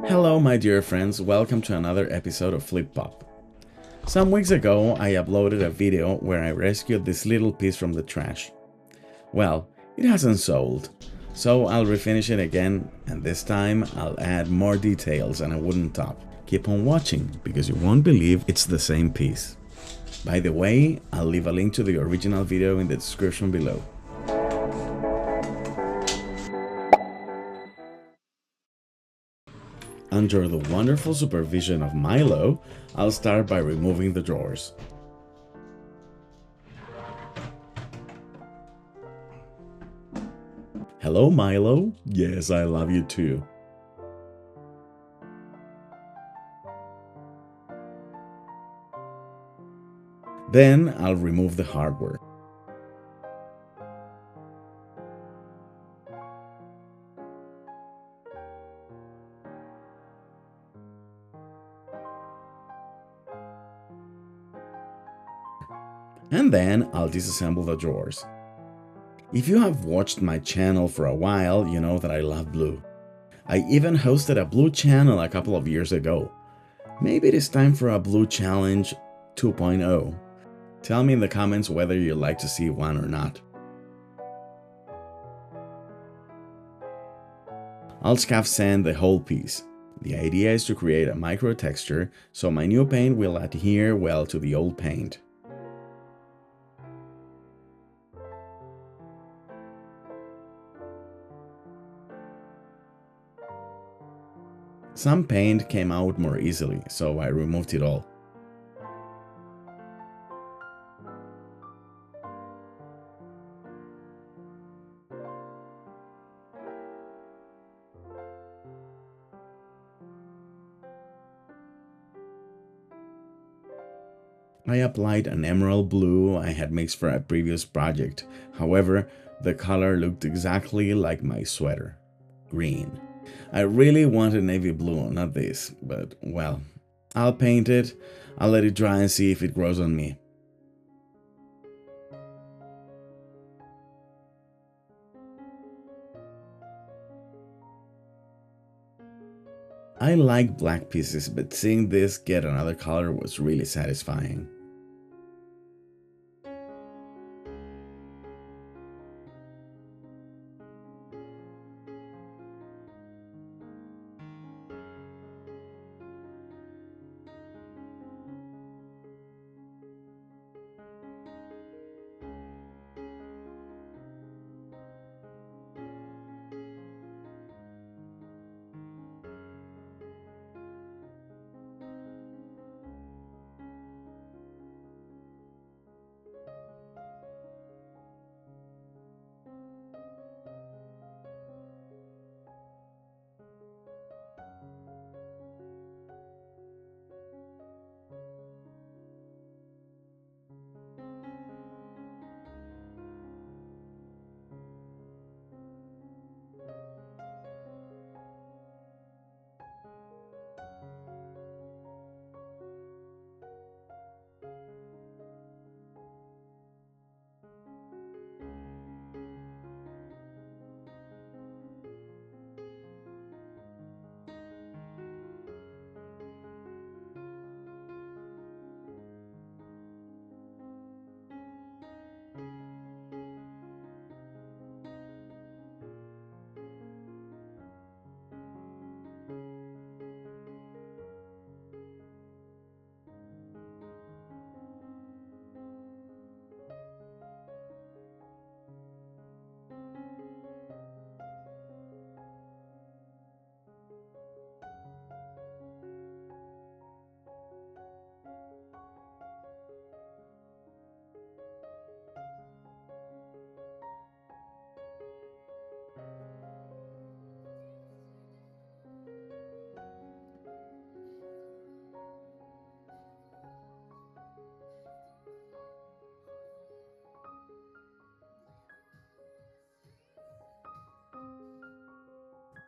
Hello my dear friends, welcome to another episode of Flip Pop. Some weeks ago I uploaded a video where I rescued this little piece from the trash. Well, it hasn't sold, so I'll refinish it again, and this time I'll add more details and a wooden top. Keep on watching because you won't believe it's the same piece. By the way, I'll leave a link to the original video in the description below. Under the wonderful supervision of Mylo, I'll start by removing the drawers. Hello Mylo? Yes, I love you too. Then I'll remove the hardware. And then I'll disassemble the drawers. If you have watched my channel for a while, you know that I love blue. I even hosted a blue channel a couple of years ago. Maybe it is time for a blue challenge 2.0. Tell me in the comments whether you'd like to see one or not. I'll scuff sand the whole piece. The idea is to create a micro texture so my new paint will adhere well to the old paint. Some paint came out more easily, so I removed it all. I applied an emerald blue I had mixed for a previous project. However, the color looked exactly like my sweater. Green. I really wanted navy blue, not this, but well, I'll paint it, I'll let it dry and see if it grows on me. I like black pieces, but seeing this get another color was really satisfying.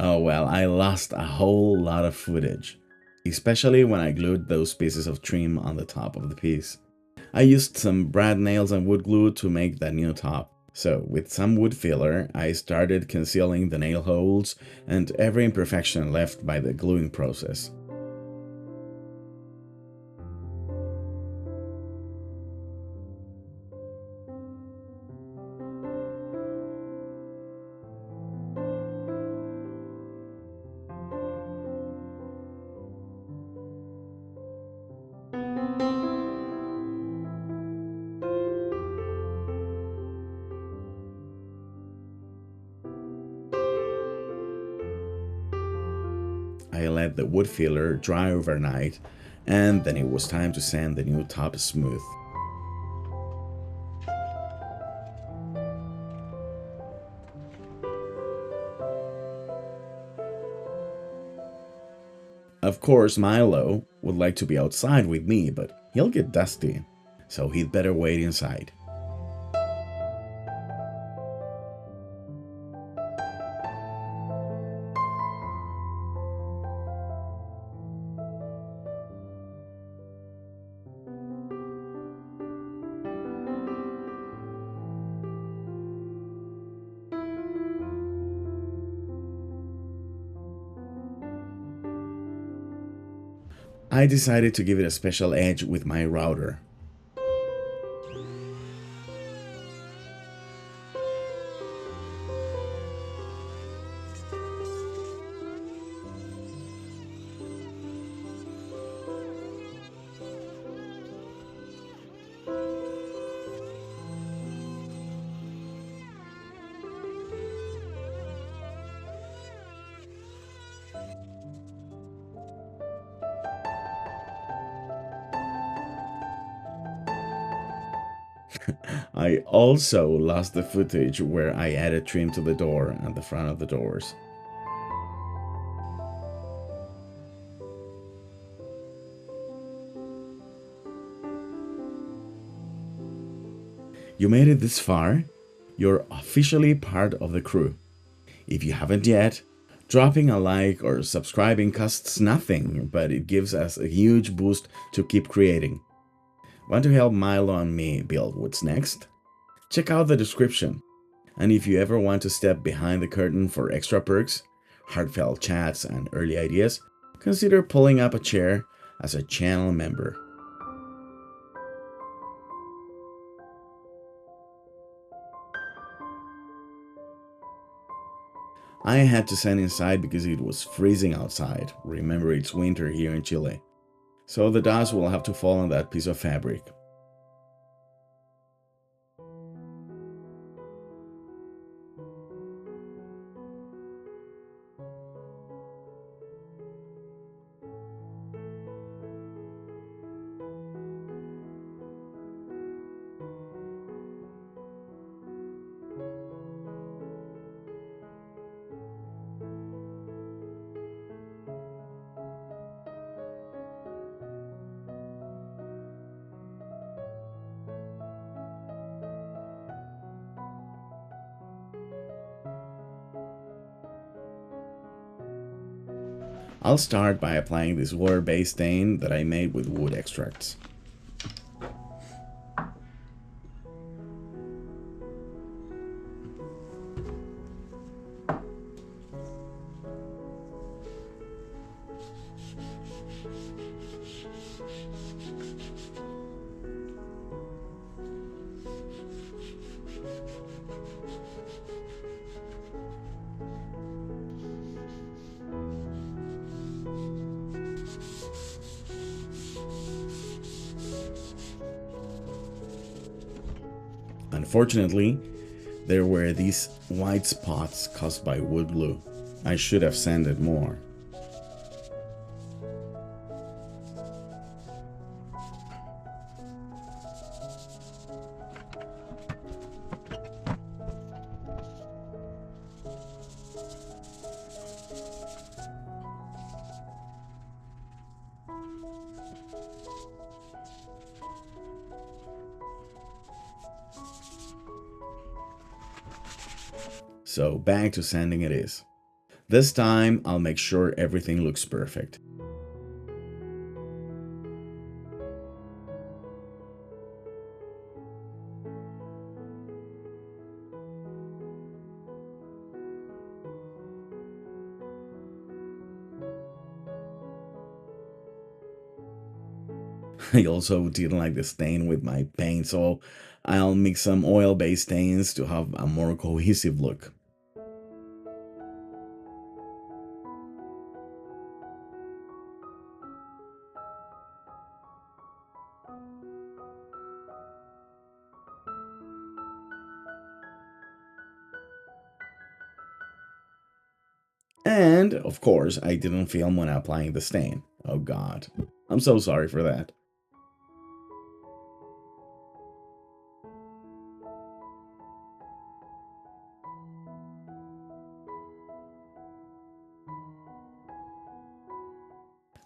Oh well, I lost a whole lot of footage, especially when I glued those pieces of trim on the top of the piece. I used some brad nails and wood glue to make that new top. So, with some wood filler, I started concealing the nail holes and every imperfection left by the gluing process. I let the wood filler dry overnight, and then it was time to sand the new top smooth. Of course, Mylo would like to be outside with me, but he'll get dusty, so he'd better wait inside. I decided to give it a special edge with my router. I also lost the footage where I added trim to the door and the front of the doors. You made it this far? You're officially part of the crew. If you haven't yet, dropping a like or subscribing costs nothing, but it gives us a huge boost to keep creating. Want to help Mylo and me build what's next? Check out the description. And if you ever want to step behind the curtain for extra perks, heartfelt chats, and early ideas, consider pulling up a chair as a channel member. I had to sand inside because it was freezing outside. Remember, it's winter here in Chile. So the dust will have to fall on that piece of fabric. I'll start by applying this water-based stain that I made with wood extracts. Unfortunately, there were these white spots caused by wood glue. I should have sanded more. So back to sanding it is. This time I'll make sure everything looks perfect. I also didn't like the stain with my paint, so I'll mix some oil-based stains to have a more cohesive look. And, of course, I didn't film when applying the stain. Oh god. I'm so sorry for that.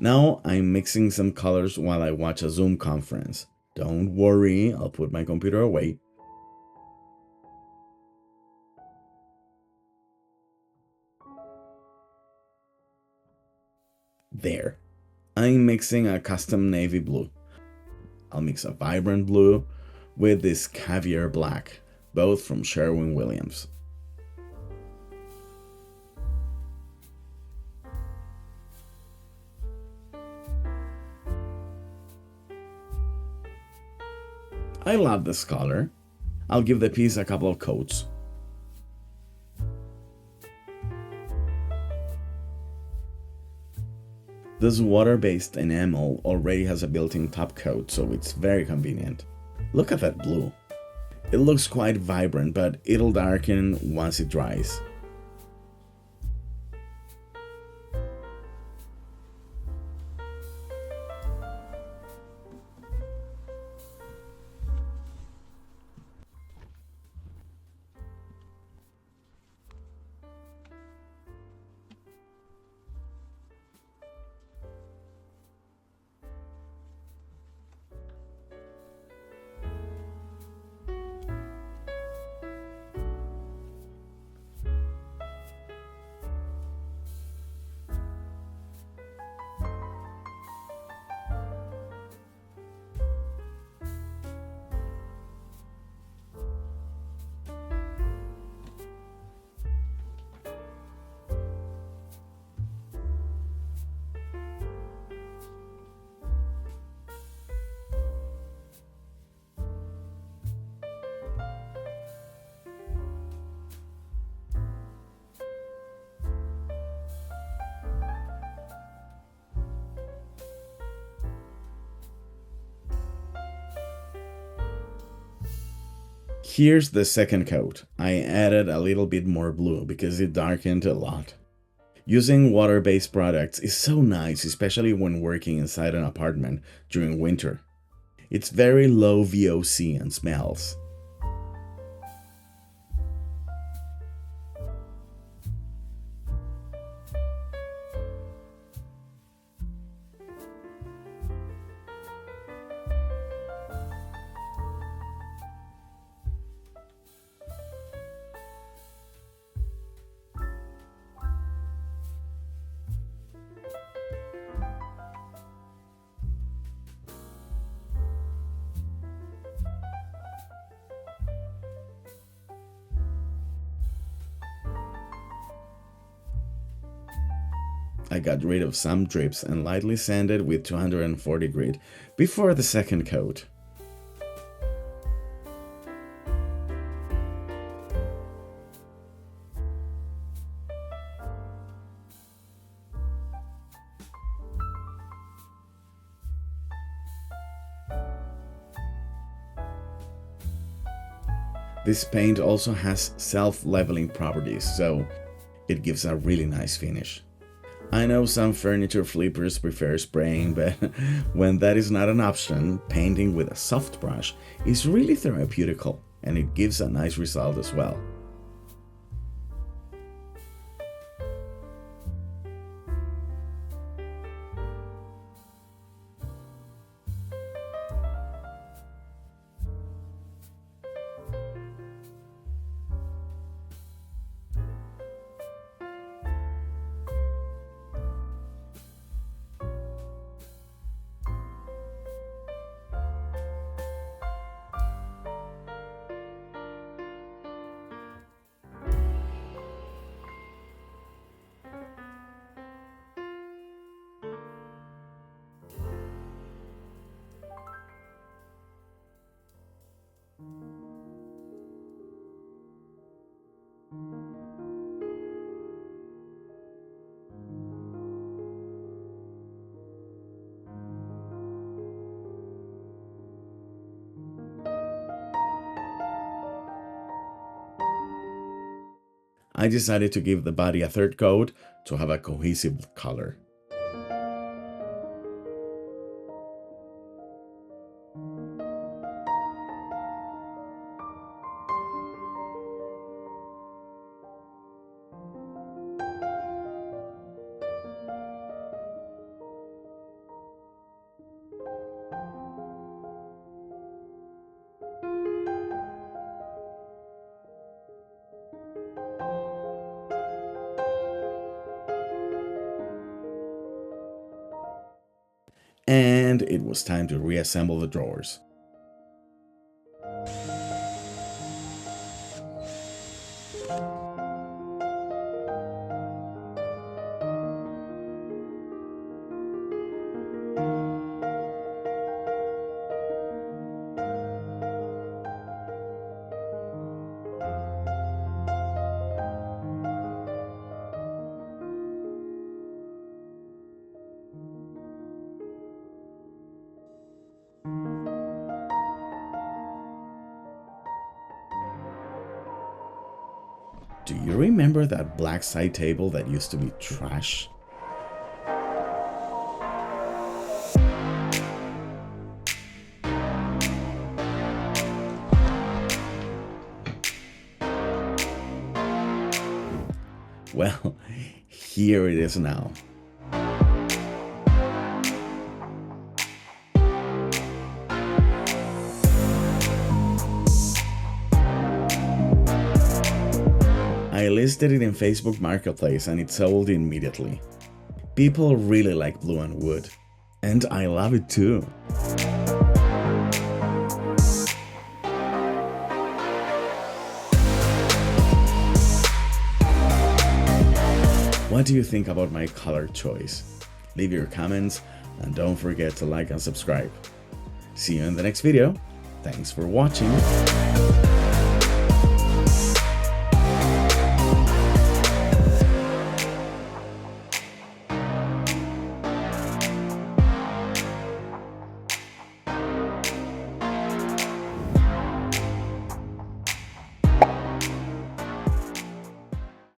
Now I'm mixing some colors while I watch a Zoom conference. Don't worry, I'll put my computer away. There. I'm mixing a custom navy blue. I'll mix a vibrant blue with this caviar black, both from Sherwin-Williams. I love this color. I'll give the piece a couple of coats. This water-based enamel already has a built-in top coat, so it's very convenient. Look at that blue. It looks quite vibrant, but it'll darken once it dries. Here's the second coat. I added a little bit more blue because it darkened a lot. Using water-based products is so nice, especially when working inside an apartment during winter. It's very low VOC and smells. I got rid of some drips and lightly sanded with 240 grit before the second coat. This paint also has self-leveling properties, so it gives a really nice finish. I know some furniture flippers prefer spraying, but when that is not an option, painting with a soft brush is really therapeutical, and it gives a nice result as well. I decided to give the body a third coat to have a cohesive color. And it was time to reassemble the drawers. Do you remember that black side table that used to be trash? Well, here it is now. I listed it in Facebook Marketplace and it sold immediately. People really like blue and wood, and I love it too. What do you think about my color choice? Leave your comments and don't forget to like and subscribe. See you in the next video. Thanks for watching.